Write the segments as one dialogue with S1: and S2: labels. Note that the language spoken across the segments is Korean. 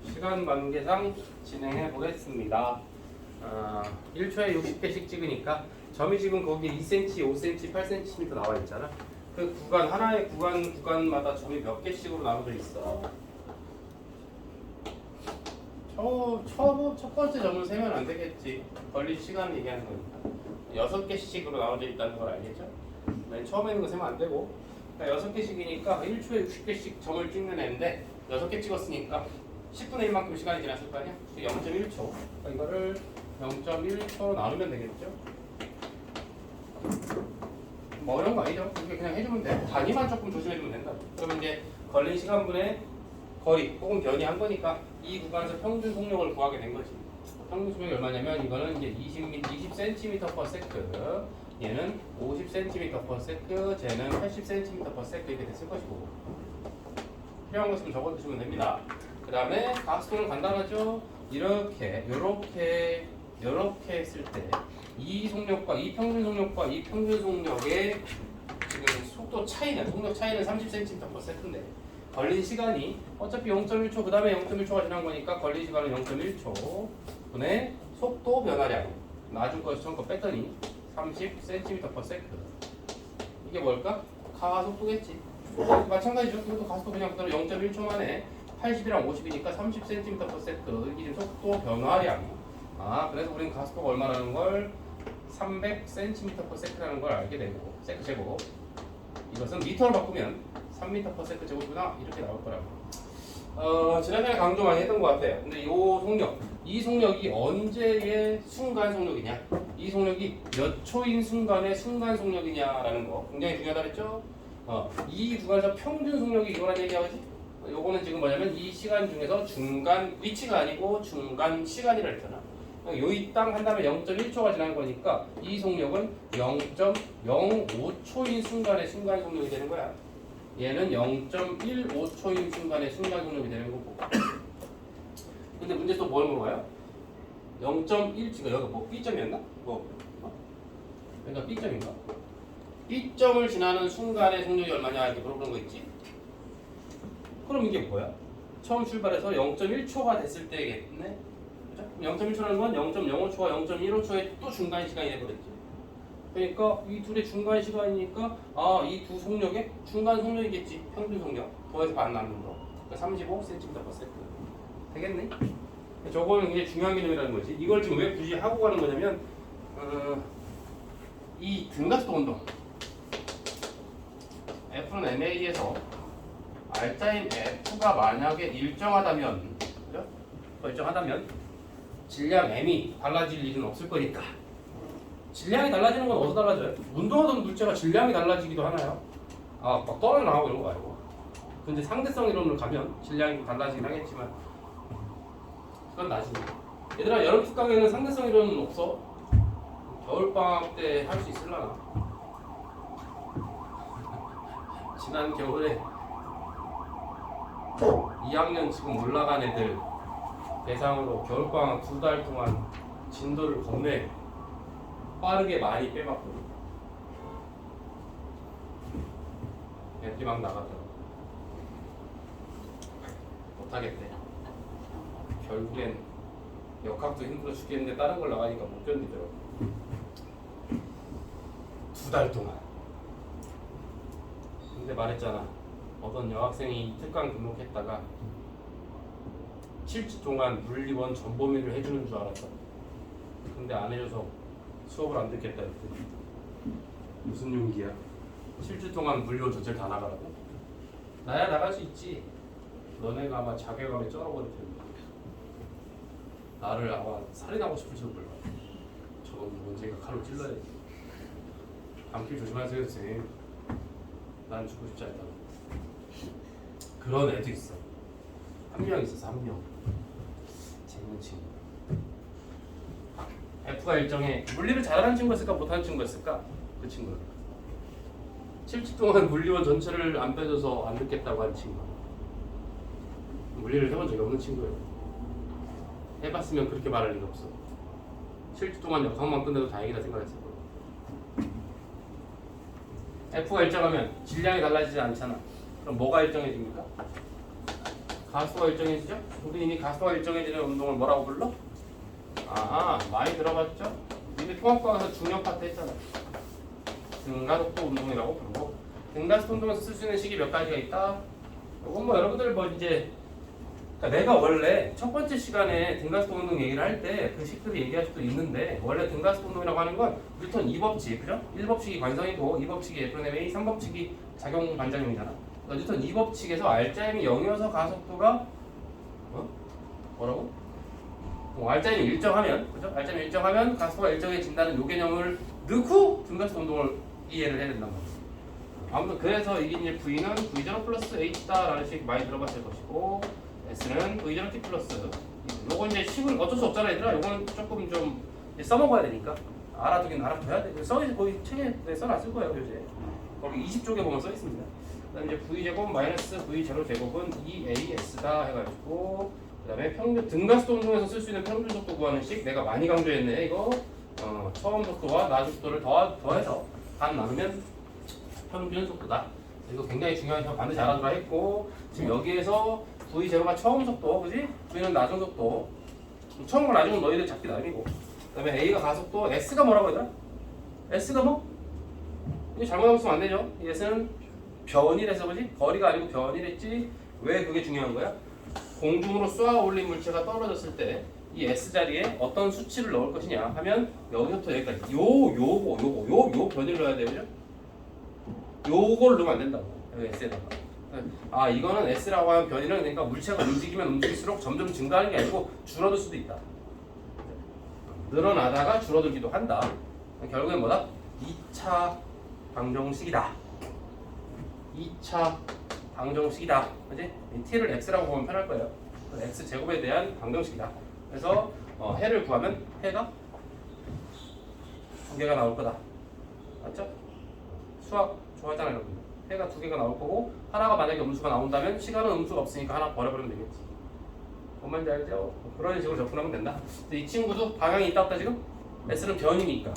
S1: 시간 관계상 진행해 보겠습니다. 1초에 60개씩 찍으니까 점이 지금 거기 2cm, 5cm, 8cm 나와 있잖아. 그 구간 하나의 구간마다 점이 몇 개씩으로 나눠져 있어. 첫 번째 점을 세면 안 되겠지. 걸린 시간을 얘기하는 거니까. 6개씩으로 나눠져 있다는 걸 알겠죠? 맨 처음에 있는 거 세면 안 되고. 그러니까 6개씩이니까 1초에 60개씩 점을 찍는 애인데 6개 찍었으니까 10분의 1만큼 시간이 지났을 거 아니야? 0.1초. 그러니까 이거를 0.1초로 나누면 되겠죠? 뭐 어려운 거 아니죠? 이렇게 그냥 해주면 돼. 단위만 조금 조심해주면 된다. 그러면 이제 걸린 시간분의 거리 혹은 변이 한 거니까 이 구간에서 평균 속력을 구하게 된 거지. 평균 속력이 얼마냐면 이거는 이제 20cm/s, 얘는 50cm/s, 쟤는 80cm/s 이렇게 됐을 것이고. 필요한 거 있으면 적어두시면 됩니다. 그 다음에 가속도는 간단하죠. 이렇게 했을 때 이 속력과 이 평균 속력과 이 평균 속력의 지금 속도 차이는 속력 차이는 30cm/s인데 걸린 시간이 어차피 0.1초 그 다음에 0.1초가 지난 거니까 걸린 시간은 0.1초 분의 속도 변화량 나중 거 처음 거 뺐더니 30cm/s. 이게 뭘까? 가속도겠지. 마찬가지죠. 이것도 가속도 그냥 그대로 0.1초 만에 80이랑 50이니까 30cm/s. 이게 지금 속도 변화량. 그래서 우리는 가속도가 얼마라는 걸 300cm/s라는 걸 알게 되고 세크 제곱. 이것은 미터로 바꾸면 3m/s 제곱이구나 이렇게 나올 거라고. 지난번에 강조 많이 했던 것 같아요. 근데 이 속력이 언제의 순간 속력이냐? 이 속력이 몇 초인 순간의 순간 속력이냐라는 거 굉장히 중요하다 그랬죠? 이 구간에서 평균 속력이 이거란 얘기하지? 요거는 지금 뭐냐면 이 시간 중에서 중간 위치가 아니고 중간 시간이라 했잖아. 요이 땅 한 다음에 0.1초가 지난 거니까 이 속력은 0.05초인 순간의 순간 속력이 되는 거야. 얘는 0.15초인 순간의 순간 속력이 되는 거고. 근데 문제 또 뭘 물어봐요? 0.1, 여기 뭐 B점이었나? 그러니까 B점인가? B점을 지나는 순간의 속력이 얼마냐 이렇게 물어보는 거 있지? 그럼 이게 뭐야? 처음 출발해서 0.1초가 됐을 때겠네? 그죠? 0.1초라는 건 0.05초와 0.15초의 또 중간 시간이 돼버렸지. 그러니까 이 둘의 중간 시간이니까 이 두 속력의 중간 속력이겠지. 평균 속력. 더해서 반 나누는 거. 그러니까 35cm/s. 되겠네? 저거는 굉장히 중요한 개념이라는 거지. 이걸 지금 왜 굳이 하고 가는 거냐면 이 등가속도 운동 F는 MA에서 R자인 F가 만약에 일정하다면 그죠? 일정하다면 질량 M이 달라질 일은 없을 거니까. 질량이 달라지는 건 어디서 달라져요? 운동하던 물체가 질량이 달라지기도 하나요? 막 떨어져나가고 이런 거 말고. 근데 상대성 이론으로 가면 질량이 달라지긴 하겠지만 그건 나중에. 얘들아 여름 특강에는 상대성 이론은 없어. 겨울방학 때 할 수 있을라나? 지난 겨울에 2학년 지금 올라간 애들 대상으로 겨울방학 2달 동안 진도를 겁내 빠르게 많이 빼봤거든. 애들이 막 나가더라고. 못하겠대. 결국엔 역학도 힘들어 죽겠는데 다른 걸 나가니까 못 견디더라고. 2달 동안. 근데 말했잖아. 어떤 여학생이 특강 등록했다가 7주 동안 물리원 전범위를 해주는 줄 알았다. 근데 안 해줘서 수업을 안 듣겠다 했더니 무슨 용기야? 7주 동안 물리원 전체를 다 나가라고? 나야 나갈 수 있지. 너네가 아마 자괴감에 쩔어버릴 텐데 나를 아마 살인하고 싶을지도 몰라. 저건 언젠가 칼로 찔러야지. 감기 조심하세요 선생님. 난 죽고 싶지 않다고. 그런 애도 있어. 한 명 있었어. 한 명. 재밌는 친구. F가 일정해. 물리를 잘하는 친구였을까 못하는 친구였을까? 그 친구는 7주 동안 물리원 전체를 안 빼줘서 안 듣겠다고 한 친구. 물리를 해본 적이 없는 친구예요. 해봤으면 그렇게 말할 리가 없어. 7주 동안 역학만 끝내도 다행이다 생각했을 거예요. F가 일정하면 질량이 달라지지 않잖아. 그럼 뭐가 일정해집니까? 가속도가 일정해지죠? 우리 이미 가속도가 일정해지는 운동을 뭐라고 불러? 많이 들어봤죠? 우리 통합과에서 중력 파트 했잖아. 등가속도 운동이라고 부르고, 등가속도 운동에서 쓸 수 있는 식이 몇 가지가 있다. 이건 뭐 여러분들 뭐 이제, 그러니까 내가 원래 첫 번째 시간에 등가속도 운동 얘기를 할 때 그 식들을 얘기할 수도 있는데, 원래 등가속도 운동이라고 하는 건 뉴턴 2법칙, 그죠? 1법칙이 관성이고 2법칙이 F/ma, 3법칙이 작용 반작용이잖아. 그러니까 뉴턴 2법칙에서 R자임이 0이어서 가속도가 뭐라고? R자임이 일정하면, 그죠? R자임이 일정하면 가속도가 일정해진다는 요 개념을 넣고 등가속도 운동을 이해를 해야 된단 말이야. 아무튼 그래서 이게 이제 V는 V0 플러스 H다라는 식 많이 들어봤을 것이고, S는 V0 T 플러스. 요거 이제 식은 어쩔 수 없잖아 얘들아. 요거는 조금 좀 써먹어야 되니까 알아두긴 알아둬야 돼. 거의 책에 써놨을 거예요 요새. 거기 20쪽에 보면 써 있습니다. 그다음 이제 V 제곱 마이너스 V0 제곱은 2AS다 해가지고, 그다음에 평균 등가속도 운동에서 쓸 수 있는 평균 속도 구하는 식 내가 많이 강조했네 이거. 처음 속도와 나 속도를 더해서 반 나누면 평균 속도다. 이거 굉장히 중요하니까 반드시 알아두라 했고, 지금 여기에서 V0가 처음 속도, 그지? V는 나중 속도. 처음과 나중은 너희들 잡기 나름이고, 그다음에 A가 가속도, S가 뭐라고 하더라? S가 뭐? 이거 잘못하고 있으면 안 되죠. S는 변이래서, 그지? 거리가 아니고 변이랬지. 왜 그게 중요한 거야? 공중으로 쏘아 올린 물체가 떨어졌을 때 이 S 자리에 어떤 수치를 넣을 것이냐 하면 여기서부터 여기까지 요 변이를 넣어야 돼요, 그죠? 요걸 넣으면 안 된다고. 여기 S에다가. 이거는 S라고 하면 변이는, 그러니까 물체가 움직이면 움직일수록 점점 증가하는 게 아니고 줄어들 수도 있다. 늘어나다가 줄어들기도 한다. 결국엔 뭐다? 2차 방정식이다. 2차 방정식이다. 그지? t를 x라고 보면 편할 거예요. x 제곱에 대한 방정식이다. 그래서 해를 구하면 해가 두 개가 나올 거다. 맞죠? 수학 좋아하잖아요, 여러분. 해가 두 개가 나올 거고, 하나가 만약에 음수가 나온다면 시간은 음수가 없으니까 하나 버려버리면 되겠지. 뭔 말인지 알죠? 그런 식으로 접근하면 된다. 근데 이 친구도 방향이 있다 없다 지금? S는 변이니까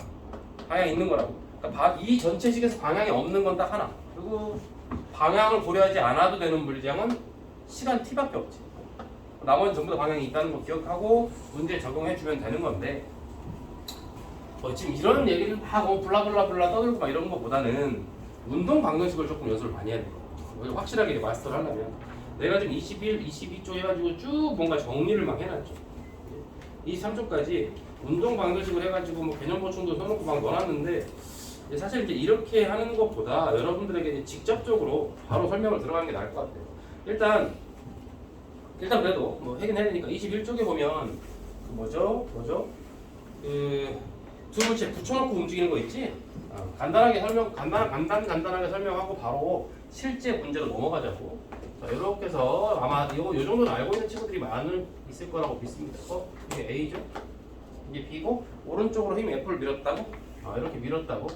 S1: 방향이 있는 거라고. 그러니까 이 전체 식에서 방향이 없는 건 딱 하나. 그리고 방향을 고려하지 않아도 되는 물량은 시간 t밖에 없지. 나머지 전부 다 방향이 있다는 거 기억하고 문제 적용해주면 되는 건데, 지금 이런 얘기를 막 블라블라블라 떠들고 막 이런 거보다는 운동 방정식을 조금 연습을 많이 해야 돼. 확실하게 마스터를 하려면 내가 지금 21, 22쪽 해가지고 쭉 뭔가 정리를 막 해놨죠. 23쪽까지 운동 방정식을 해가지고 뭐 개념 보충도 써놓고 막 넣어놨는데, 사실 이제 이렇게 하는 것보다 여러분들에게 이제 직접적으로 바로 설명을 들어가는 게 나을 것 같아요. 일단 그래도 뭐 하긴 해야 되니까 21쪽에 보면 두 물체 붙여놓고 움직이는 거 있지? 간단하게 설명하고 바로 실제 문제로 넘어가자고. 자, 이렇게 해서 아마 요 정도는 알고 있는 친구들이 있을 거라고 믿습니다. 이게 A죠? 이게 B고, 오른쪽으로 힘 F를 밀었다고? 이렇게 밀었다고?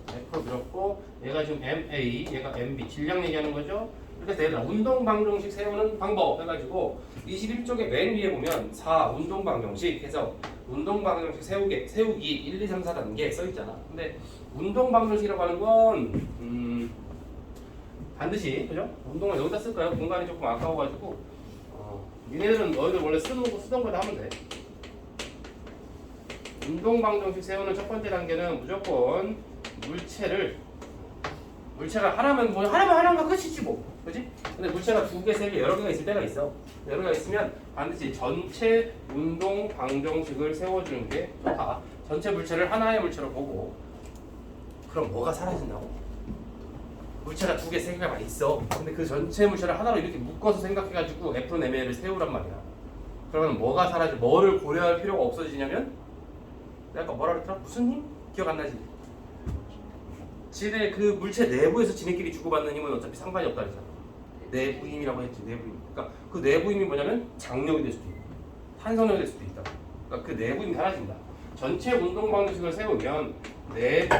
S1: F를 밀었고, 얘가 지금 MA, 얘가 MB, 질량 얘기하는 거죠? 이렇게 해서 얘들아, 운동 방정식 세우는 방법 해가지고 21쪽에 맨 위에 보면 4 운동 방정식 해서 운동 방정식 세우기 1, 2, 3, 4단계 써있잖아. 근데 운동 방정식이라고 하는 건 반드시, 그죠? 운동을 여기다 쓸까요? 공간이 조금 아까워가지고 니네들은 너희들 원래 쓰던 거다 하면 돼. 운동 방정식 세우는 첫 번째 단계는 무조건 물체가 하나면 끝이지 뭐, 그지? 근데 물체가 두 개, 세 개, 여러 개가 있을 때가 있어. 여러 개가 있으면 반드시 전체 운동 방정식을 세워주는 게 좋다. 전체 물체를 하나의 물체로 보고, 그럼 뭐가 사라진다고? 물체가 두 개, 세 개가 있어. 근데 그 전체 물체를 하나로 이렇게 묶어서 생각해가지고 F/ma를 세우란 말이야. 그러면 뭐가 사라져? 뭐를 고려할 필요가 없어지냐면, 내가 아까 뭐라 그랬더라? 무슨 힘? 기억 안 나지? 그 물체 내부에서 지네끼리 주고받는 힘은 어차피 상관이 없다 그랬잖아. 내부 힘이라고 했지, 내부 힘. 그러니까 그 내부 힘이 뭐냐면 장력이 될 수도 있고 탄성력이 될 수도 있다. 그러니까 그 내부 힘이 사라진다. 전체 운동 방정식을 세우면 내부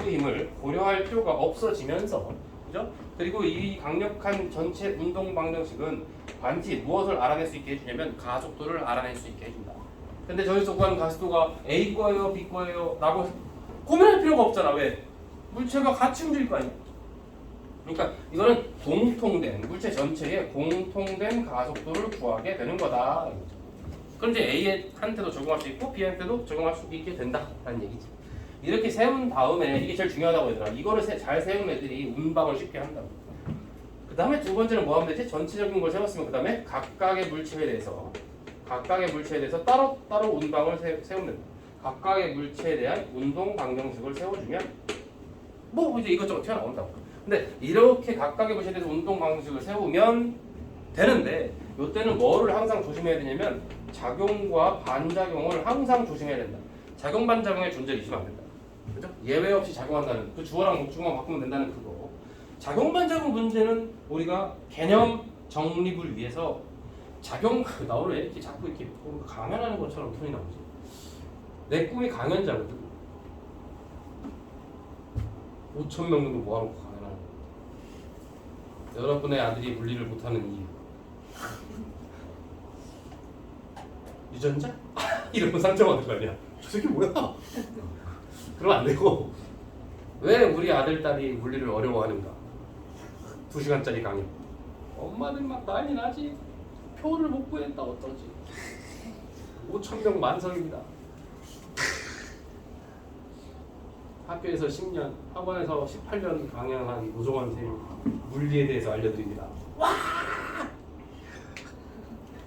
S1: 힘을 고려할 필요가 없어지면서, 그죠? 그리고 이 강력한 전체 운동 방정식은 반드시 무엇을 알아낼 수 있게 해주냐면 가속도를 알아낼 수 있게 해준다. 근데 저기서 구하는 가속도가 A 거예요, B 거예요? 라고 고민할 필요가 없잖아. 왜? 물체가 같이 움직일 거 아니야. 그러니까 이거는 공통된 물체 전체의 공통된 가속도를 구하게 되는 거다. 그럼 이제 A한테도 적용할 수 있고 B한테도 적용할 수 있게 된다라는 얘기지. 이렇게 세운 다음에 이게 제일 중요하다고 얘들아. 이거를 잘 세운 애들이 운방을 쉽게 한다고. 그 다음에 두 번째는 뭐 하면 되지? 전체적인 걸 세웠으면 그 다음에 각각의 물체에 대해서 따로 운방을 세우면 된다. 각각의 물체에 대한 운동 방정식을 세워주면 뭐 이제 이것저것 튀어나온다고. 근데 이렇게 각각의 물체에 대해서 운동 방정식을 세우면 되는데 이때는 뭐를 항상 조심해야 되냐면 작용과 반작용을 항상 조심해야 된다. 작용 반작용의 존재를 잊으면 안 된다. 그죠? 예외 없이 작용한다는 그 주어랑 목적어만 바꾸면 된다는 그거. 작용 반작용 문제는 우리가 개념 정립을 위해서 작용 나오래 이렇게 자꾸 이렇게 강연하는 것처럼 톤이 나오지. 내 꿈이 강연자거든. 5,000명 정도 모아놓고 강연하는 거. 여러분의 아들이 물리를 못하는 이유. 유전자? 이러면 상처받을 거 아니야. 저 새끼 뭐야? 그러면 안 되고. 왜 우리 아들 딸이 물리를 어려워하는가? 2시간짜리 강의. 엄마들 막 난리 나지. 표를 못 구했다 어떠지? 5,000명 만성입니다. 학교에서 10년, 학원에서 18년 강연한 노종원 선생님 물리에 대해서 알려드립니다. 와!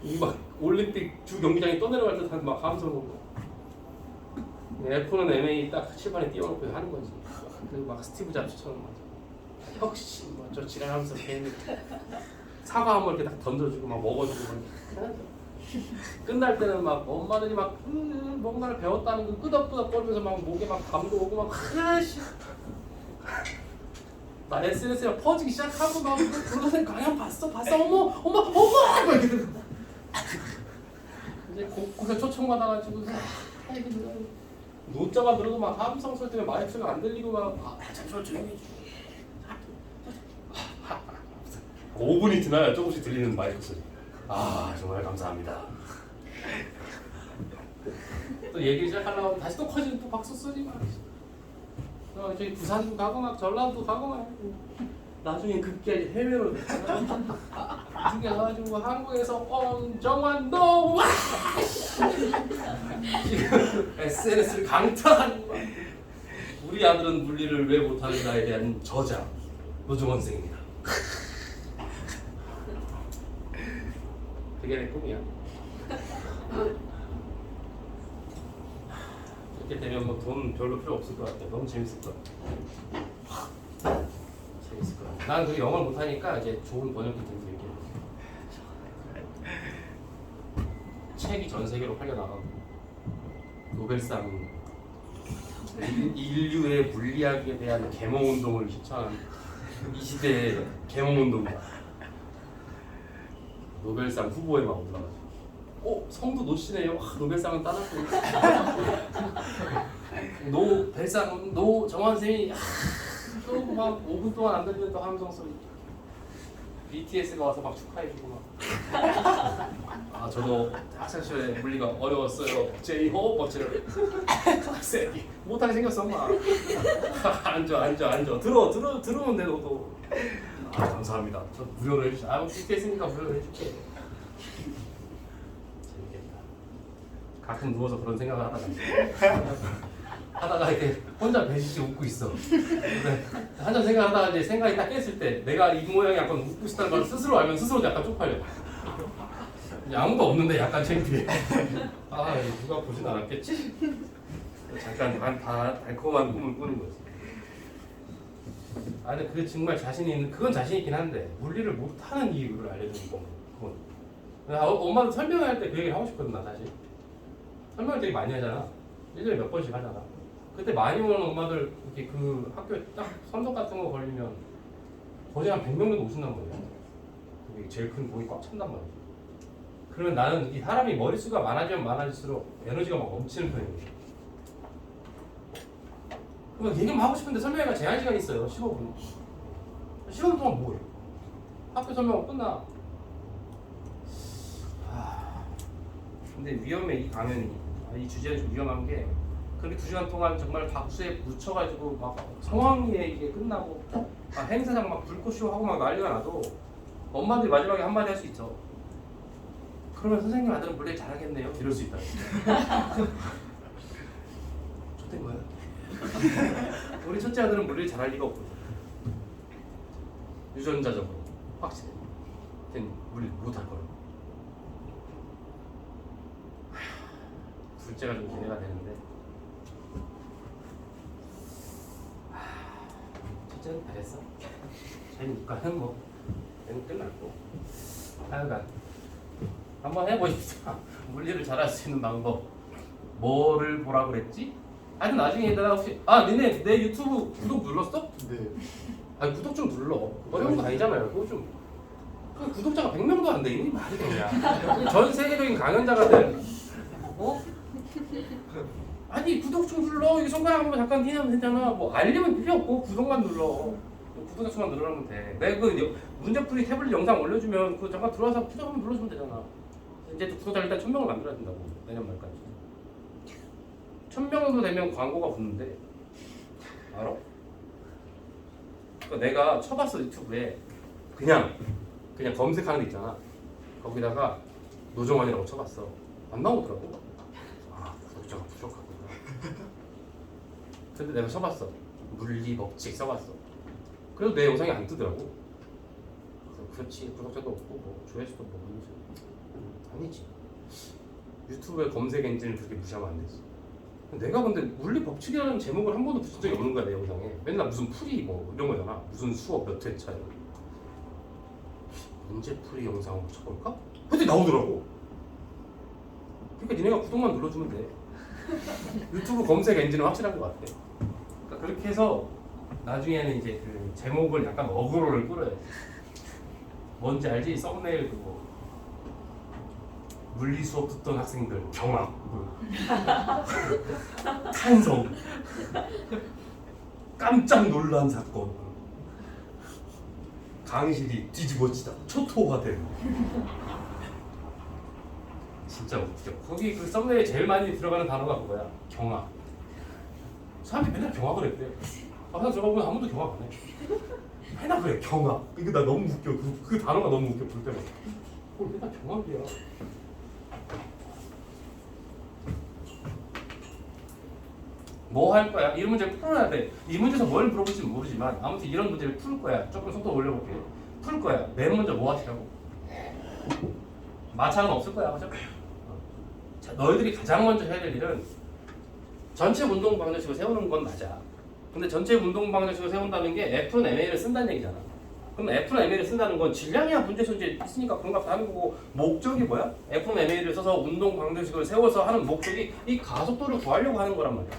S1: 이 막 올림픽 주 경기장에 떠내려갈 듯한 막 감성으로 F는 MA 딱 칠판에 띄워놓고 하는 거지. 그 막 스티브 잡스처럼 혁신 저 지랄하면서 괜히 사과 한번 이렇게 딱 던져주고 막 먹어주고 막 끝날 때는 막 엄마들이 막 뭔가를 배웠다는 거 끄덕끄덕 거리면서 막 목에 막 감도 오고 막 하나씩 나 SNS에 퍼지기 시작하고 막 그러더니 강연 봤어 어머 막 이렇게 이제 곳곳에 초청받아가지고 노자가 들어도 막 함성 소리 때문에 마이크가 안 들리고 막 잠시만 조용히 해줘 5분이 지나야 조금씩 들리는 마이크 소리. 정말 감사합니다. 또 얘기 시작하려고 하면 다시 또 커지는 또 박수 소리 막. 저기 부산도 가고 막 전라도 가고 막. 나중에 급기야 해외로 나중에 가가지고 한국에서 정환 너 지금 SNS를 강타하는 우리 아들은 물리를 왜 못하는가에 대한 저자 노종원 선생입니다. 그게 내 꿈이야. 이렇게 되면 뭐 돈 별로 필요 없을 것 같아. 너무 재밌을 것 같아. 재밌을 것 같아. 난 그 영어를 못하니까 이제 좋은 번역기 들고 얘기해. 책이 전 세계로 팔려나가고 노벨상 인류의 물리학에 대한 계몽운동을 실천한 이 시대의 계몽운동가. 노벨상 후보에 막 올라가죠. 성도 노씨네요. 노벨상은 따놨고. 노벨상 노정환 선생님이 또 막 5분 동안 안 들리는 또 함성 소리. BTS가 와서 막 축하해주고 막. 저도 학창 시절에 물리가 어려웠어요. 제이홉 멋지를. 세기 못하게 생겼어 막. 앉아. 들어오는데 너도. 감사합니다. 저 무료로 해주셔. BTS니까 무료로 해줄게. 재밌겠다. 가끔 누워서 그런 생각을 하다가 이렇게 혼자 배시시 웃고 있어. 근데 한참 생각하다가 이제 생각이 딱 깼을 때 내가 이 모양이 약간 웃고 싶다는 걸 스스로 알면 스스로 약간 쪽팔려. 이제 아무도 없는데 약간 창피해. 누가 보진 않았겠지? 잠깐 다 달콤한 꿈을 꾸는 거지. 근데 그게 정말 자신이 있는 그건 자신 있긴 한데 물리를 못하는 이유를 알려주는 거 그건. 엄마도 설명할 때 그 얘기를 하고 싶거든 나 사실. 설명을 되게 많이 하잖아. 1년에 몇 번씩 하잖아. 그때 많이 오는 엄마들 이렇게 그 학교에 딱 선석 같은 거 걸리면 거의 한 100명 정도 오신단 말이야. 그게 제일 큰 공이 꽉 찬단 말이야. 그러면 나는 이 사람이 머릿수가 많아지면 많아질수록 에너지가 막 넘치는 편이거든. 그러면 얘기만 하고 싶은데 설명회가 제한 시간이 있어요. 15분. 15분 동안 뭐해? 학교 설명 끝나. 근데 위험해 이 강연이. 이 주제는 좀 위험한 게 그렇게 2시간 동안 정말 박수에 묻혀가지고 막 성황리에 이게 끝나고 행사장 막 불꽃쇼 하고 막 난리가 나도 엄마들이 마지막에 한마디 할 수 있죠. 그러면 선생님 아들은 물리 잘하겠네요. 이럴 수 있다. 좋된 거야. 우리 첫째 아들은 물리 잘할 리가 없거든. 유전자적으로 확실해. 걔는 물리 못할 거야. 둘째가 좀 기대가 되는데 첫째는 잘했어. 재니까는 뭐 얘는 끝났고 하여간 한번 해보십시오. 물리를 잘할 수 있는 방법 뭐를 보라고 그랬지? 하여튼 나중에 내가 혹시 니네 내 유튜브 구독 눌렀어?
S2: 네.
S1: 아니 구독 좀 눌러. 어려운 거 아니잖아요. 그거 좀 구독자가 100명도 안 돼. 이게 말이 되냐? 전 세계적인 강연자가 될 아니 구독 좀 눌러. 이게 손가락 한번 잠깐 티내면 되잖아. 뭐 알림은 필요 없고 구독만 눌러. 구독자 수만 늘어나면 돼. 내가 그 문제풀이 태블릿 영상 올려주면 그 잠깐 들어와서 구독 한번 눌러주면 되잖아. 이제 구독자 일단 1000명을 만들어야 된다고. 내년 말까지. 1000명 정도 되면 광고가 붙는데 알아? 그러니까 내가 쳐봤어 유튜브에 그냥 검색하는 데 있잖아. 거기다가 노정환이라고 쳐봤어. 안 나오더라고. 구독자가 부족하구나. 근데 내가 쳐봤어. 물리 법칙 써봤어. 그래도 내 영상이 안 뜨더라고. 그래서 그렇지 구독자도 없고 뭐 조회수도 뭐 문제 아니지. 유튜브의 검색 엔진을 그렇게 무시하면 안 되지. 내가 근데 물리 법칙이라는 제목을 한 번도 붙인 적이 없는 거야 내 영상에. 맨날 무슨 풀이 뭐 이런 거잖아. 무슨 수업 몇 회차 이런 거. 문제풀이 영상 한번 쳐볼까? 근데 나오더라고. 그러니까 니네가 구독만 눌러주면 돼. 유튜브 검색 엔진은 확실한 것 같아. 그러니까 그렇게 해서 나중에는 이제 그 제목을 약간 어그로를 끌어야 돼. 뭔지 알지? 썸네일 그거. 물리 수업 듣던 학생들 경악, 탄성, 깜짝 놀란 사건, 강의실이 뒤집어지다, 초토화됨. 진짜 웃겨. 거기 그 썸네일에 제일 많이 들어가는 단어가 그거야. 경악. 사람들이 맨날 경악을 했대. 항상 들어가보면 아무도 경악 안 해. 맨날 그래 경악. 이거 나 너무 웃겨. 그 단어가 너무 웃겨 볼 때마다. 그걸 맨날 경악이야. 뭐 할 거야? 이 문제를 풀어야 돼. 이 문제에서 뭘 물어볼지 모르지만 아무튼 이런 문제를 풀 거야. 조금 속도 올려볼게. 풀 거야. 맨 먼저 뭐 하시라고? 마찰은 없을 거야. 그죠? 자, 너희들이 가장 먼저 해야 될 일은 전체 운동 방정식을 세우는 건 맞아. 근데 전체 운동 방정식을 세운다는 게 F는 MA를 쓴다는 얘기잖아. 그럼 F는 MA를 쓴다는 건 질량이야 문제 소재 있으니까 그런 거 다 하는 거고 목적이 뭐야? F는 MA를 써서 운동 방정식을 세워서 하는 목적이 이 가속도를 구하려고 하는 거란 말이야.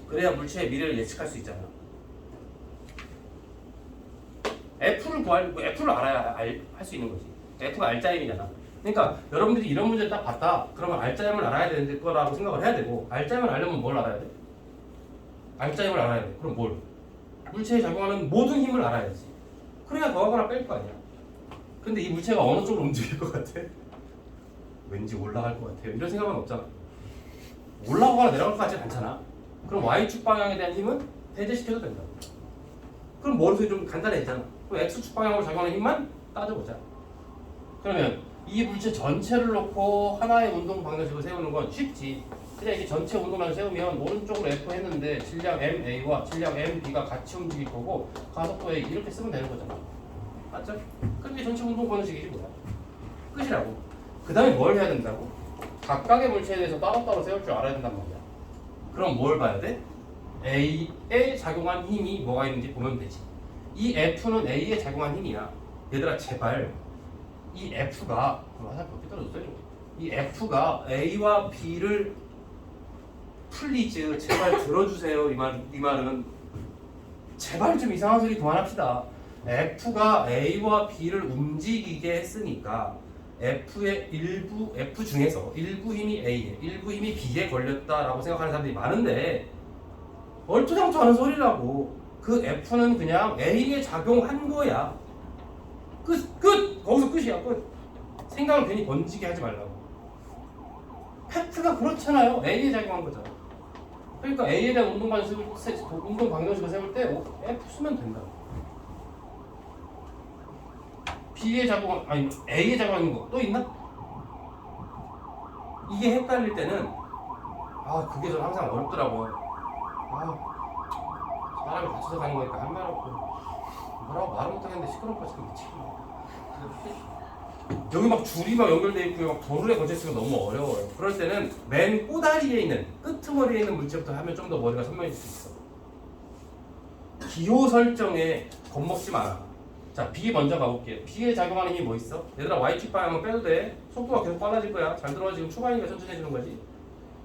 S1: 그래야 물체의 미래를 예측할 수 있잖아. F를 알아야 할 수 있는 거지. F가 알짜임이잖아. 그러니까 여러분들이 이런 문제를 딱 봤다. 그러면 알짜임을 알아야 되는 거라고 생각을 해야 되고 알짜임을 알려면 뭘 알아야 돼? 알짜임을 알아야 돼. 그럼 뭘? 물체에 작용하는 모든 힘을 알아야지. 그래야 더하거나 뺄 거 아니야. 근데 이 물체가 어느 쪽으로 움직일 것 같아? 왠지 올라갈 것 같아요. 이런 생각은 없잖아. 올라가거나 내려갈 것 같지 않잖아. 그럼 Y축 방향에 대한 힘은 배제시켜도 된다. 그럼 머릿속이 좀 간단해지잖아. 그럼 X축 방향으로 작용하는 힘만 따져보자. 그러면 이 물체 전체를 놓고 하나의 운동 방정식을 세우는 건 쉽지. 그냥 이게 전체 운동 방정식 세우면 오른쪽으로 F 했는데 질량 MA와 질량 MB가 같이 움직일 거고 가속도 A 이렇게 쓰면 되는 거잖아. 맞죠? 그게 전체 운동 방정식이지 뭐야. 끝이라고. 그 다음에 뭘 해야 된다고? 각각의 물체에 대해서 따로따로 세울 줄 알아야 된단 말이야. 그럼 뭘 봐야 돼? A에 작용한 힘이 뭐가 있는지 보면 되지. 이 F는 A에 작용한 힘이야. 얘들아 제발 이 F가 화살 몇 개 떨어졌어요? 이 F가 A와 B를 플리즈 제발 들어주세요. 이 말은 제발 좀 이상한 소리 그만합시다. F가 A와 B를 움직이게 했으니까 F의 F 중에서 일부 힘이 A에 일부 힘이 B에 걸렸다라고 생각하는 사람들이 많은데 얼토당토하는 소리라고. 그 F는 그냥 A에 작용한 거야. 끝! 거기서 끝이야. 끝. 생각을 괜히 번지게 하지 말라고. 팩트가 그렇잖아요. A에 작용한 거잖아. 그러니까 A에 대한 운동 방정식을 세울 때 F 쓰면 된다. B의 작용한 아니 A의 작용하는 거 또 있나? 이게 헷갈릴 때는 그게 좀 항상 어렵더라고요. 사람이 같이서 가는 거니까 한 말 없고 뭐라고 말을 못하겠는데 시끄럽고 지금 미치겠네. 여기 막 줄이 막 연결돼 있고 막 도르래 걸쳐 있으면 너무 어려워요. 그럴 때는 맨 꼬다리에 있는 끄트머리에 있는 문제부터 하면 좀 더 머리가 선명해질 수 있어. 기호 설정에 겁먹지 마라. 자, B 먼저 가볼게요. B에 작용하는 힘이 뭐 있어? 얘들아 Y축 방향은 빼도 돼. 속도가 계속 빨라질 거야. 잘 들어와. 지금 초반이니까 천천히 해주는 거지.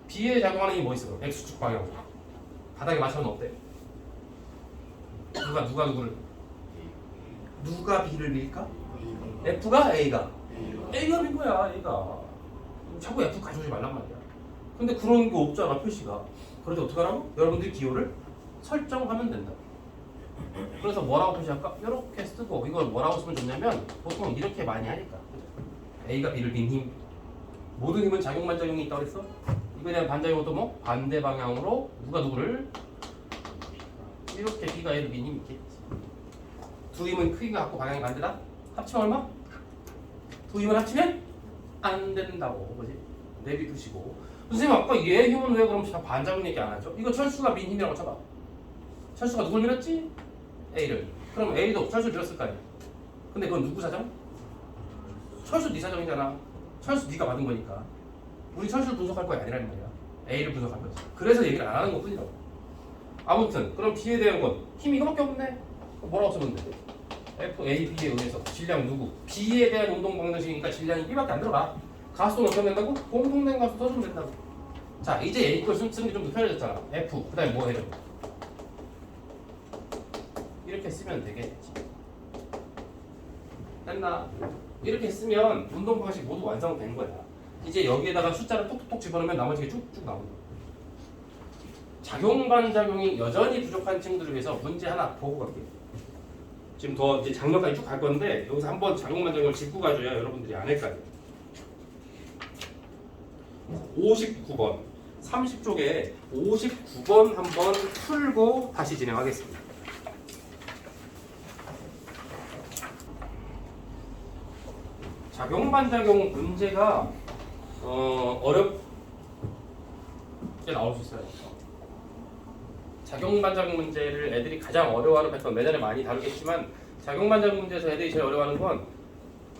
S1: B에 작용하는 힘이 뭐 있어? X축 방향. 바닥에 맞춰놓으면 어때? 누가 누구를? 누가 B를 밀까? F가 A가? A가 밀 거야. A가. 자꾸 F 가져오지 말란 말이야. 근데 그런 거 없잖아 표시가. 그래서 어떻게 하라고? 여러분들이 기호를 설정하면 된다. 그래서 뭐라고 표시할까? 이렇게 쓰고 이걸 뭐라고 쓰면 좋냐면 보통 이렇게 많이 하니까 A가 B를 민 힘 모든 힘은 작용반작용이 있다고 그랬어? 이거에 대한 반작용은 또 뭐? 반대 방향으로 누가 누구를 이렇게 B가 A를 민 힘이 있겠지. 두 힘은 크기가 같고 방향이 반대다? 합치면 얼마? 두 힘을 합치면 안 된다고 그지? 내비두시고 선생님 아까 얘 힘은 왜 그럼 반작용 얘기 안 하죠? 이거 철수가 민 힘이라고 쳐봐. 철수가 누굴 밀었지? A를. 그럼 A도 철수 밀었을 거 아니야. 근데 그건 누구 사정? 철수 네 사정이잖아. 철수 네가 받은 거니까. 우리 철수를 분석할 거야 아니란 말이야. A를 분석할 거지. 그래서 얘기를 안 하는 것뿐이라고. 아무튼 그럼 B에 대한 건 힘 이거밖에 없네. 뭐라고 쓰면 돼? F, A, B에 의해서 질량 누구? B에 대한 운동 방정식이니까 질량이 B밖에 안 들어가. 가수는 어떻게 된다고? 공통된 가수 써주면 된다고. 자 이제 A 걸 쓰는 게 좀 더 편해졌잖아. F 그 다음에 뭐 해야 돼? 이렇게 쓰면 되겠지. 됐나? 이렇게 쓰면 운동 방식 모두 완성된 거야. 이제 여기에다가 숫자를 톡톡톡 집어넣으면 나머지 게 쭉쭉 나온다. 작용 반작용이 여전히 부족한 친구들을 위해서 문제 하나 보고 갈게요. 지금 더 이제 장면까지 쭉 갈 건데 여기서 한번 작용 반작용을 짚고 가줘야 여러분들이 안 헷갈려. 59번 30쪽에 59번 한번 풀고 다시 진행하겠습니다. 작용 반작용 문제가 어렵게 나올 수 있어요. 작용 반작용 문제를 애들이 가장 어려워하는 패턴 매년에 많이 다루겠지만 작용 반작용 문제에서 애들이 제일 어려워하는 건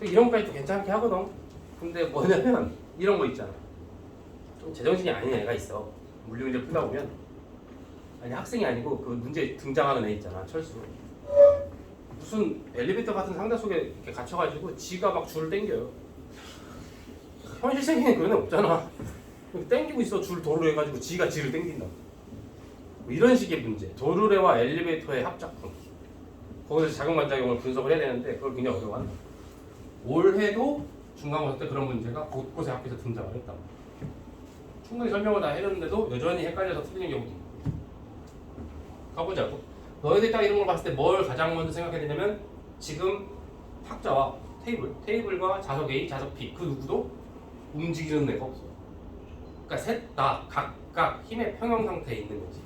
S1: 이런 것까지도 괜찮게 하거든. 근데 뭐냐면 이런 거 있잖아. 좀 제정신이 아닌 애가 있어. 물리 문제 풀다 보면 아니 학생이 아니고 그 문제 등장하는 애 있잖아. 철수. 무슨 엘리베이터 같은 상자 속에 이렇게 갇혀가지고 지가 막 줄을 당겨요. 현실 세계에는 그런 애 없잖아. 당기고 있어. 줄 도르래 해가지고 지가 지를 당긴다. 뭐 이런 식의 문제. 도르래와 엘리베이터의 합작품. 거기서 작용 반작용을 분석을 해야 되는데 그걸 굉장히 어려워한다. 올해도 중간고사 때 그런 문제가 곳곳에 학교에서 등장을 했다. 충분히 설명을 다 해줬는데도 여전히 헷갈려서 틀리는 경우도 있고. 가보자고. 너희들 딱 이런 걸 봤을 때 뭘 가장 먼저 생각해야 되냐면 지금 탁자와 테이블과 자석 A, 자석 B 그 누구도 움직이는 애가 없어. 그러니까 셋 다 각각 힘의 평형 상태에 있는 거지.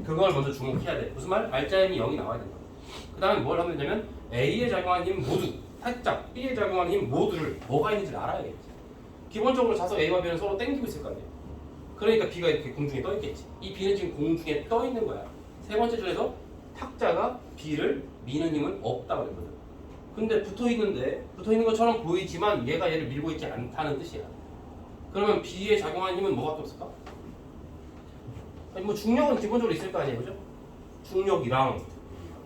S1: 그걸 먼저 주목해야 돼. 무슨 말? 알짜임이 0이 나와야 된다. 그 다음에 뭘 하면 되냐면 A에 작용하는 힘 모두 살짝 B에 작용하는 힘 모두를 뭐가 있는지를 알아야겠지. 기본적으로 자석 A와 B는 서로 당기고 있을 거 아니야. 그러니까 B가 이렇게 공중에 떠 있겠지. 이 B는 지금 공중에 떠 있는 거야. 세 번째 줄에서 탁자가 B를 미는 힘은 없다고 그랬거든. 근데 붙어있는 것처럼 보이지만 얘가 얘를 밀고 있지 않다는 뜻이야. 그러면 B에 작용하는 힘은 뭐밖에 없을까? 아니 뭐 중력은 기본적으로 있을 거 아니에요, 그죠? 중력이랑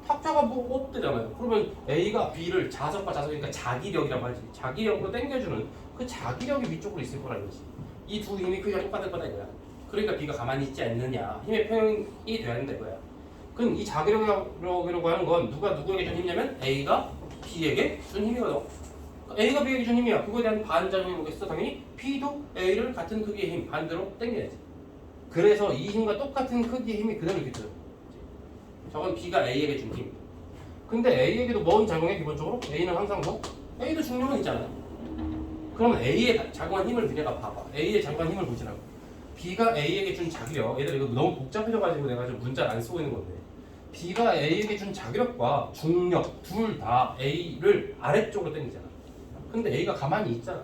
S1: 탁자가 뭐 없대잖아요. 그러면 A가 B를 자석과 자석이니까 자기력이라고 하지. 자기력으로 당겨주는 그 자기력이 위쪽으로 있을 거라는 거지. 이 두 힘이 크기가 똑같을 거다 이거야. 그러니까 B가 가만히 있지 않느냐. 힘의 평형이 돼야 된다 이거야. 그럼 이 자기력이라고 하는 건 누가 누구에게 준 힘이냐면 A가 B에게 준 힘이거든. A가 B에게 준 힘이야. 그거에 대한 반작용이 뭐겠어? 당연히 B도 A를 같은 크기의 힘 반대로 당겨야지. 그래서 이 힘과 똑같은 크기의 힘이 그대로 이렇게 들어. 저건 B가 A에게 준 힘. 근데 A에게도 뭔 작용해 기본적으로? A는 항상 뭐? A도 중력은 있잖아요. 그러면 A에 작용한 힘을 니네가 봐봐. A에 작용한 힘을 보시라고. B가 A에게 준 자기력. 얘들 이거 너무 복잡해져가지고 내가 좀 문자를 안 쓰고 있는 건데. B가 A에게 준 자기력과 중력 둘 다 A를 아래쪽으로 당기잖아. 근데 A가 가만히 있잖아.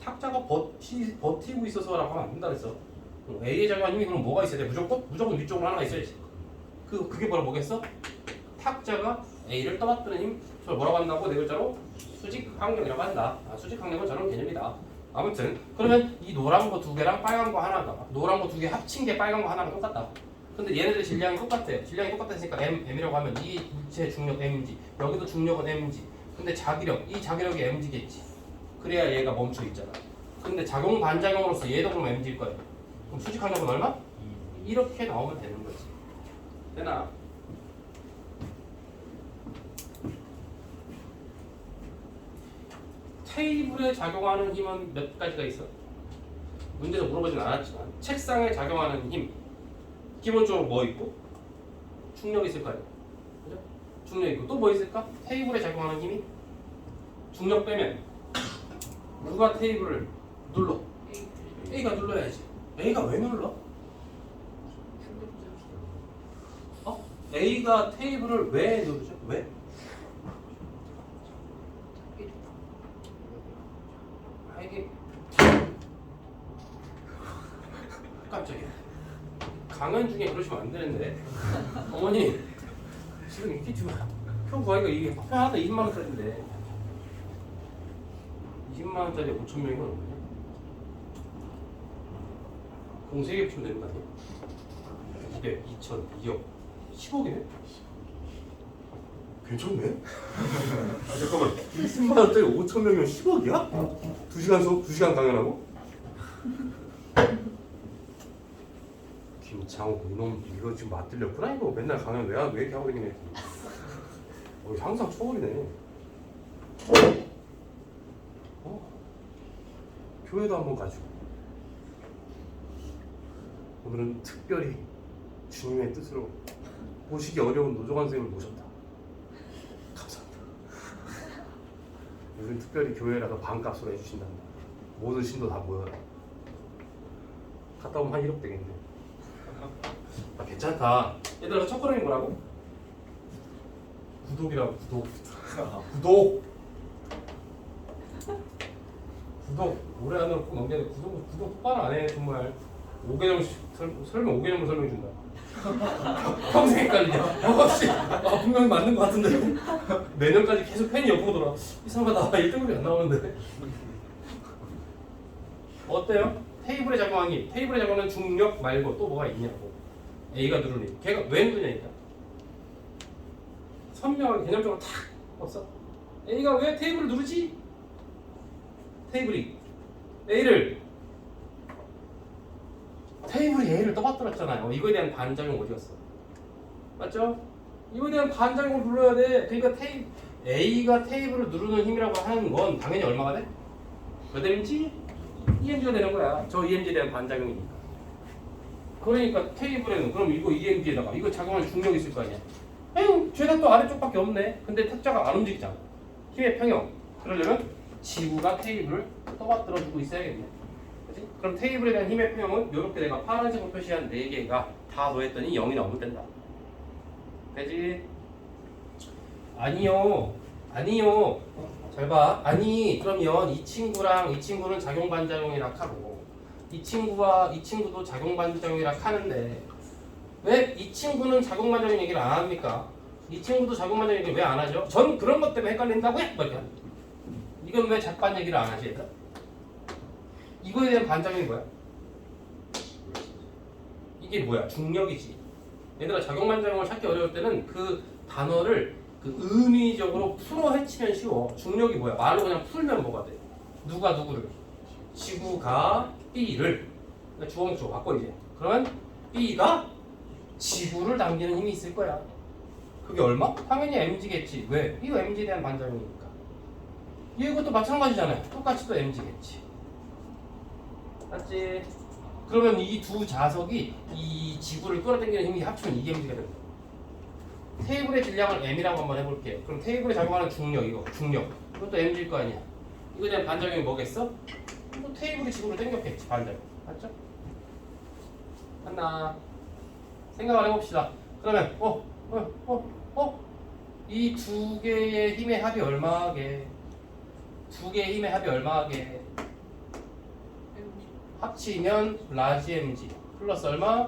S1: 탁자가 버티고 있어서라고 하면 안 된다 그랬어. A의 작용한 힘이 그럼 뭐가 있어야 돼? 무조건 위쪽으로 하나가 있어야지. 그게 뭐겠어? 탁자가 A를 떠받드는 힘. 저걸 뭐라고 한다고? 네 글자로 수직 항력이라고 한다. 수직 항력은 저런 개념이다. 아무튼 그러면 이 노란 거 두 개랑 빨간 거 하나가 노란 거 두 개 합친 게 빨간 거 하나랑 똑같다. 근데 얘네들 질량이 똑같아. 질량이 똑같았으니까 M이라고 하면 이 물체의 중력 Mg, 여기도 중력은 Mg. 근데 이 자기력이 Mg겠지. 그래야 얘가 멈춰 있잖아. 근데 작용 반작용으로서 얘도 그럼 Mg일 거야. 그럼 수직 항력은 얼마? 이렇게 나오면 되는 거지. 되나? 테이블에 작용하는 힘은 몇 가지가 있어? 문제에서 물어보진 않았지만 책상에 작용하는 힘 기본적으로 뭐 있고? 중력 있을 거 아니야. 그죠? 중력 있고 또 뭐 있을까? 테이블에 작용하는 힘이 중력 빼면 누가 테이블을 눌러? A가 눌러야지. A가 왜 눌러? A가 테이블을 왜 누르죠? 왜? 이게 깜짝이야. 강연 중에 그러시면 안 되는데. 어머니 지금 이렇게 지금 표 구하기가 이게 표 하나 20만 원짜리인데 20만 원짜리 5천 명이면 얼마냐? 공 3개 붙이면 되는 거 아니야? 200, 2천, 2억 10억이네? 괜찮네? 잠깐만 20만 원짜리 5천 명이면 10억이야? 2시간 수업, 2시간 강연하고? 김창호 이놈 이거 지금 맞들렸구나 이거 맨날 강연 왜 이렇게 하고 다니네. 항상 초월이네. 교회도 한번 가지고 오늘은 특별히 주님의 뜻으로 모시기 어려운 노종환 선생님을 모셨다. 감사합니다. 요즘 특별히 교회라서 반값으로 해주신단다. 모든 신도 다 모여라. 갔다 오면 한 1억 되겠네. 괜찮다. 얘들아 첫 걸음이 뭐라고? 구독이라고. 구독 올해 안으로 꼭 넘겨야 돼. 구독 똑바로 안 해 정말. 5개념 설명 5개념을 설명해 준다. 평생 헷갈리냐? 분명히 맞는 것 같은데 내년까지 계속 펜이 옆으로 돌아. 이상하다. 1등급이 안 나오는데. 어때요? 테이블에 작용하니 테이블에 작용하는 중력 말고 또 뭐가 있냐고. A가 누르니 걔가 왜 누르냐니까. 선명하게 개념적으로 탁 없어. A가 왜 테이블을 누르지? 테이블이 A를 떠받들었잖아요. 이거에 대한 반작용 어디였어? 맞죠? 이거에 대한 반작용을 불러야 돼. 그러니까 A가 테이블을 누르는 힘이라고 하는 건 당연히 얼마가 돼? 몇 mg? EMG가 되는 거야. 저 EMG에 대한 반작용이니까. 그러니까 테이블에는 그럼 이거 EMG에다가 이거 작용하는 중력이 있을 거 아니야. 죄다 또 아래쪽밖에 없네. 근데 탁자가 안 움직이잖아. 힘의 평형. 그러려면 지구가 테이블을 떠받들어주고 있어야겠네. 그치? 그럼 테이블에 대한 힘의 평형은 이렇게 내가 파란색으로 표시한 4개가 다 더했더니 0이 나오면 된다. 되지? 아니요. 잘 봐. 아니 그러면 이 친구랑 이 친구는 작용 반작용이라 하고 이 친구와 이 친구도 작용 반작용이라 하는데 왜 이 친구는 작용 반작용 얘기를 안 합니까? 이 친구도 작용 반작용 얘기를 왜 안 하죠? 전 그런 것 때문에 헷갈린다고요? 이렇게. 이건 왜 작반 얘기를 안 하지 얘들아? 이거에 대한 반작용이 뭐야? 이게 뭐야? 중력이지. 얘들아 작용 반작용을 찾기 어려울 때는 그 단어를 그 의미적으로 풀어 헤치면 쉬워. 중력이 뭐야? 말로 그냥 풀면 뭐가 돼? 누가 누구를? 지구가 B를 주어목적으로 바꿔 이제. 그러면 B가 지구를 당기는 힘이 있을 거야. 그게 얼마? 당연히 mg겠지. 왜? 이거 mg에 대한 반작용이니까. 이것도 마찬가지잖아요. 똑같이 또 mg겠지. 맞지? 그러면 이 두 자석이 이 지구를 끌어당기는 힘이 합치면 이게 mg가 됩니다. 테이블의 질량을 m이라고 한번 해볼게요. 그럼 테이블에 작용하는 중력 이것도 mg일 거 아니야. 이거에 대한 반작용이 뭐겠어? 또 테이블이 지구를 당겼겠지. 반작용. 맞죠? 맞나? 생각을 해봅시다. 그러면 이 두 개의 힘의 합이 얼마게? 두 개의 힘의 합이 얼마게? 합치면 라지 mg 플러스 얼마?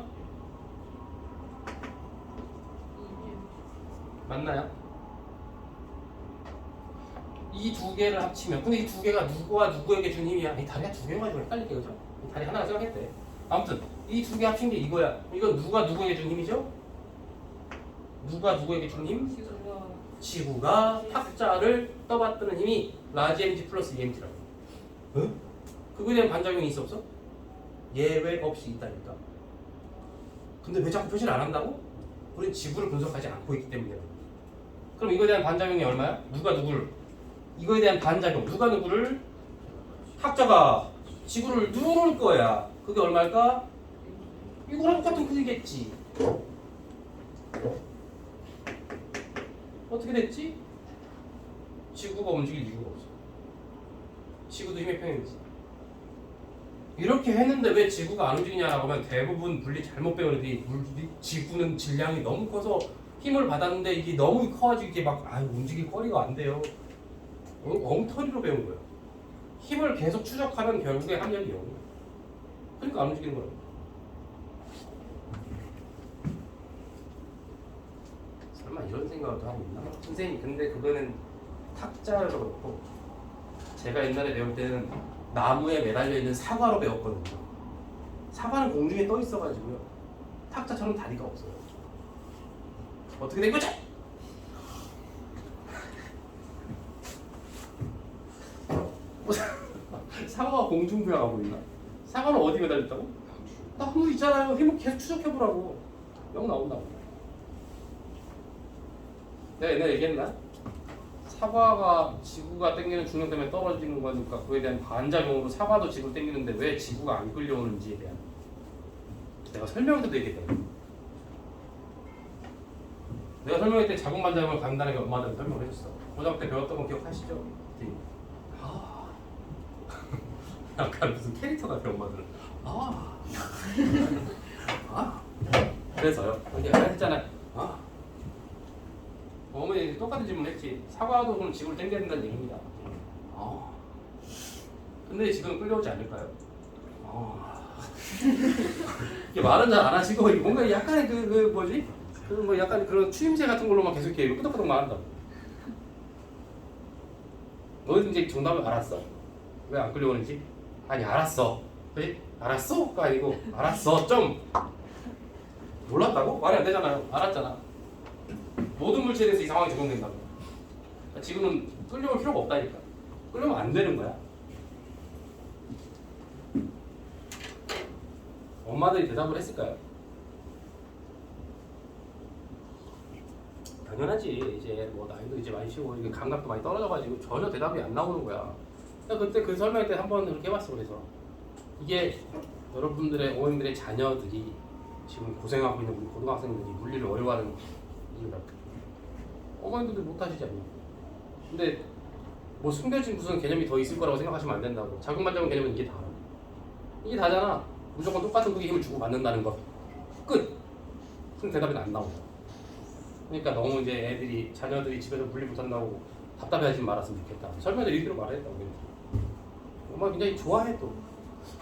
S1: 맞나요? 이 두 개를 합치면 근데 이 두 개가 누구와 누구에게 준 힘이야? 이 다리가 두 개가 가지고 헷갈릴게 그죠? 이 다리 하나가 생각했대. 아무튼 이 두 개 합친 게 이거야. 이건 누가 누구에게 준 힘이죠? 누가 누구에게 준 힘? 지구가 탁자를 떠받드는 힘이 라지 mg 플러스 emg라고. 응? 그거에 대한 반작용이 있어 없어? 예외 없이 있다니까. 근데 왜 자꾸 표시를 안 한다고? 우린 지구를 분석하지 않고 있기 때문이야. 그럼 이거에 대한 반작용이 얼마야? 누가 누구를? 이거에 대한 반작용 누가 누구를? 탁자가 지구를 누를 거야. 그게 얼마일까? 이거랑 똑같은 크기겠지. 어떻게 됐지? 지구가 움직일 이유가 없어. 지구도 힘의 평형이지. 이렇게 했는데 왜 지구가 안 움직이냐라고 하면 대부분 물리 잘못 배운 애들이 지구는 질량이 너무 커서 힘을 받았는데 이게 너무 커가지고 이게 막 움직일 거리가 안 돼요. 엉터리로 배운 거예요. 힘을 계속 추적하면 결국에 합력이 0이에요. 그러니까 안 움직이는 거예요. 설마 이런 생각도 하고 있나? 선생님 근데 그거는 탁자로 그렇고 제가 옛날에 배울 때는 나무에 매달려 있는 사과로 배웠거든요. 사과는 공중에 떠 있어가지고요. 탁자처럼 다리가 없어요. 어떻게 된 거지? 사과가 공중 부양하고 있나? 사과는 어디 매달렸다고? 나무 있잖아요. 힘을 계속 추적해보라고. 영 나온다고. 내가 옛날에 얘기했나? 사과가 지구가 당기는 중력 때문에 떨어지는 거니까 그에 대한 반작용으로 사과도 지구를 당기는데 왜 지구가 안 끌려오는지에 대한 내가 설명할 때도 얘기했다. 내가 설명할 때 자국 반작용을 간단하게 엄마한테 설명을 해줬어. 고등학교 때 배웠던 거 기억하시죠? 약간 무슨 캐릭터 같아 엄마들은. 그래서요. 이게 했잖아. 어머니 똑같은 질문을 했지. 사과도 그럼 지구를 당겨야 된다는 얘기입니다. 근데 지금 끌려오지 않을까요? 이게 말은 잘 안 하시고 뭔가 약간의 그 뭐지? 그 뭐 약간 그런 추임새 같은 걸로만 계속 이렇게 끄덕끄덕 말한다고. 너희들 이제 정답을 알았어. 왜 안 끌려오는지? 아니 알았어. 그지? 알았어?가 아니고 알았어. 좀 몰랐다고? 말이 안 되잖아요. 알았잖아. 모든 물체에 대해서 이 상황이 적용된다고. 그러니까 지금은 끌려올 필요가 없다니까. 끌려면 안 되는 거야. 엄마들이 대답을 했을까요? 당연하지. 이제 뭐 나이도 이제 많이 치고 이게 감각도 많이 떨어져가지고 전혀 대답이 안 나오는 거야. 그때 그 설명할 때 한번 그렇게 해봤어. 그래서 이게 여러분들의 어머님들의 자녀들이 지금 고생하고 있는 우리 고등학생들이 물리를 어려워하는 이유라. 어머님들도 못하시지 않냐. 근데 뭐 숨겨진 무슨 개념이 더 있을 거라고 생각하시면 안 된다고. 자국만장한 개념은 이게 다야. 이게 다잖아. 무조건 똑같은 크기 힘을 주고 받는다는 거. 끝. 그럼 대답이 안 나온다. 그러니까 너무 이제 애들이 자녀들이 집에서 물리 못한다고 답답해하지 말았으면 좋겠다. 설명을 이대로 말했다고. 엄마 굉장히 좋아해 또.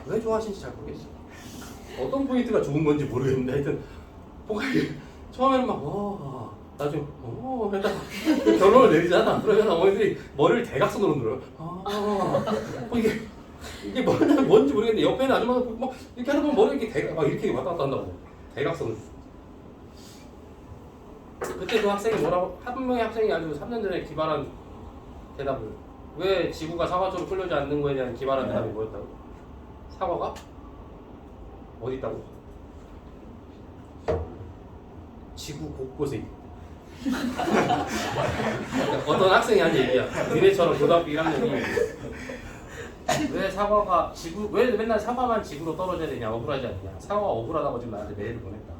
S1: 왜 좋아하시는지 잘 모르겠어. 어떤 포인트가 좋은 건지 모르겠는데 하여튼 뭔가 처음에는 막 나중에 했다가 결론을 내리잖아. 그러면 어머니들이 머리를 대각선으로 늘어요. 이게 뭔지 모르겠는데 옆에 있는 아줌마가 막 이렇게 하다 보면 머리 이렇게 막 이렇게 왔다 갔다 한다고. 대각선으로. 그때 그 학생이 뭐라고 한 명의 학생이 아주 3년 전에 기발한 대답을 왜 지구가 사과처럼 끌려오지 않는 거에 대한 기발한 대답이 뭐였다고? 사과가 어디 있다고? 지구 곳곳에 있다. 어떤 학생이 한 얘기야. 니네처럼 고등학교 1학년이 왜 사과가 지구 왜 맨날 사과만 지구로 떨어져야 되냐 억울하지 않냐. 사과가 억울하다고 지금 나한테 메일을 보냈다.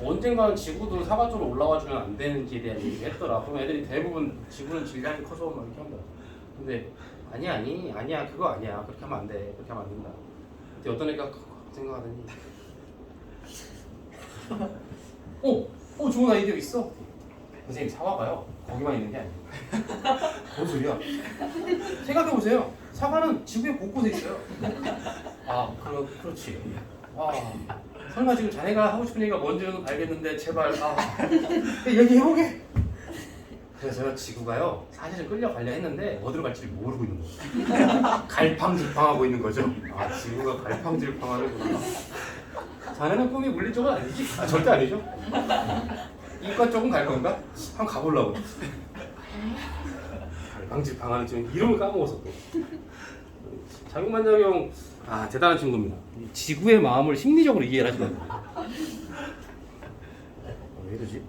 S1: 언젠가는 지구도 사과 쪽으로 올라와 주면 안 되는지에 대한 얘기를 했더라. 그럼 애들이 대부분 지구는 질량이 커서 막 이렇게 한다. 근데 아니야 그거 아니야. 그렇게 하면 안 돼. 그렇게 하면 안 된다. 근데 어떤 애가 생각하더니 좋은 아이디어 있어. 선생님 사과가요 거기만 있는 게 아니에요. 뭔 소리야? 생각해보세요. 사과는 지구의 곳곳에 있어요. 그렇지. 설마 지금 자네가 하고 싶은 얘기가 뭔지는 알겠는데 제발 얘기해보게. 그래서 지구가요 사실은 끌려가려 했는데 어디로 갈지 모르고 있는 거예요. 갈팡질팡하고 있는 거죠. 지구가 갈팡질팡하는구나. 자네는 꿈이 물리 쪽은 아니지? 절대 아니죠. 이과 쪽은 갈 건가? 한번 가보려고. 갈팡질팡하는 지금 이름을 까먹었어 또. 자국만장형 대단한 친구입니다. 지구의 마음을 심리적으로 이해를 하시거든요. 왜 이러지?